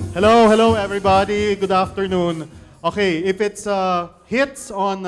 Hello everybody. Good afternoon. Okay, if it's hits on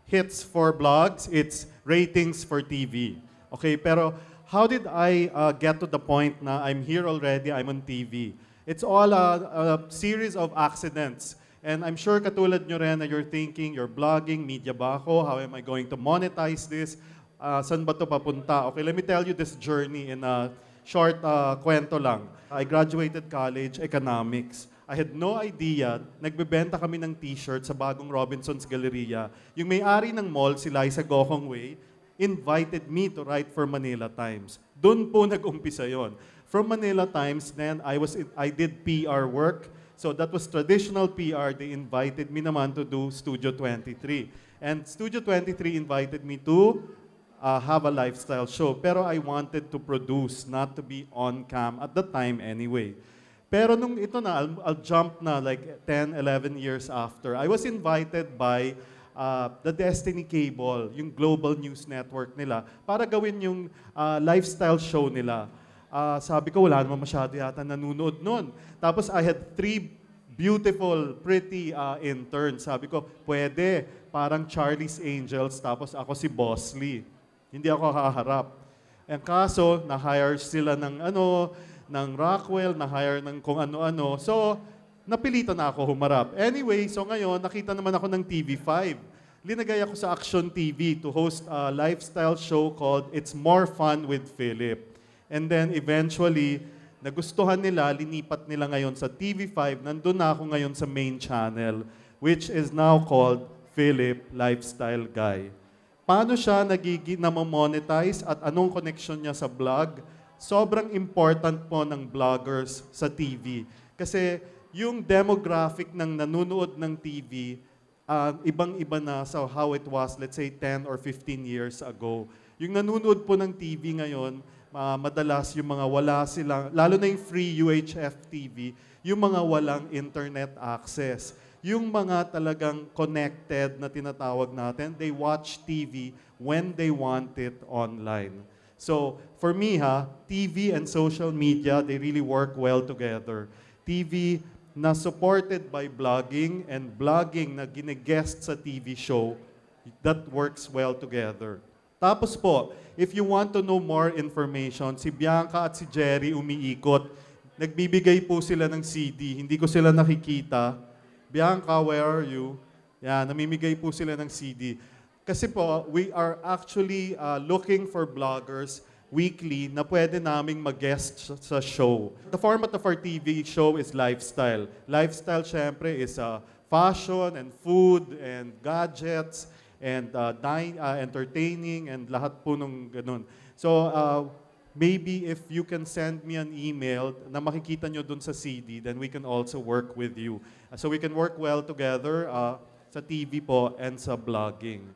hits for blogs, it's ratings for TV. Okay, pero how did I get to the point na I'm here already, I'm on TV? It's all a series of accidents. And I'm sure katulad nyo rin na you're thinking, you're blogging, media ba ako? How am I going to monetize this? Saan ba to papunta? Okay, let me tell you this journey in a short kwento lang. I graduated college, economics. I had no idea, nagbebenta kami ng t-shirt sa bagong Robinson's Galleria. Yung may-ari ng mall, si Liza Gokong Wei, invited me to write for Manila Times. Doon po nag-umpisa yon. From Manila Times, then I did PR work. So that was traditional PR. They invited me naman to do Studio 23. And Studio 23 invited me to have a lifestyle show. Pero I wanted to produce, not to be on cam at the time anyway. Pero nung ito na, I'll jump na like 10, 11 years after. I was invited by the Destiny Cable, yung global news network nila, para gawin yung lifestyle show nila. Sabi ko, wala naman masyado yata nanonood nun. Tapos I had 3 beautiful, pretty interns. Sabi ko, pwede, parang Charlie's Angels, tapos ako si Boss Lee. Hindi ako haharap. Ang kaso, na-hire sila ng Rockwell, na-hire ng kung ano-ano. So, napilitan na ako humarap. Anyway, so ngayon, nakita naman ako ng TV5. Linagay ako sa Action TV to host a lifestyle show called It's More Fun with Philip. And then eventually, nagustuhan nila, linipat nila ngayon sa TV5. Nandun na ako ngayon sa main channel, which is now called Philip Lifestyle Guy. Paano siya namamonetize at anong connection niya sa blog? Sobrang important po ng vloggers sa TV. Kasi yung demographic ng nanonood ng TV, ibang-iba na sa how it was, let's say, 10 or 15 years ago. Yung nanonood po ng TV ngayon, madalas yung mga wala silang, lalo na yung free UHF TV, yung mga walang internet access. Yung mga talagang connected na tinatawag natin, they watch TV when they want it online. So, for me TV and social media, they really work well together. TV na supported by blogging and blogging na gine-guest sa TV show, that works well together. Tapos po, if you want to know more information, si Bianca at si Jerry umiikot. Nagbibigay po sila ng CD, hindi ko sila nakikita. Bianca, where are you? Yan, namimigay po sila ng CD. Kasi po, we are actually looking for bloggers weekly na pwede naming mag-guest sa show. The format of our TV show is lifestyle. Lifestyle, syempre, is fashion and food and gadgets and entertaining and lahat po nung ganun. So, maybe if you can send me an email na makikita nyo dun sa CD, then we can also work with you. So we can work well together sa TV po and sa blogging.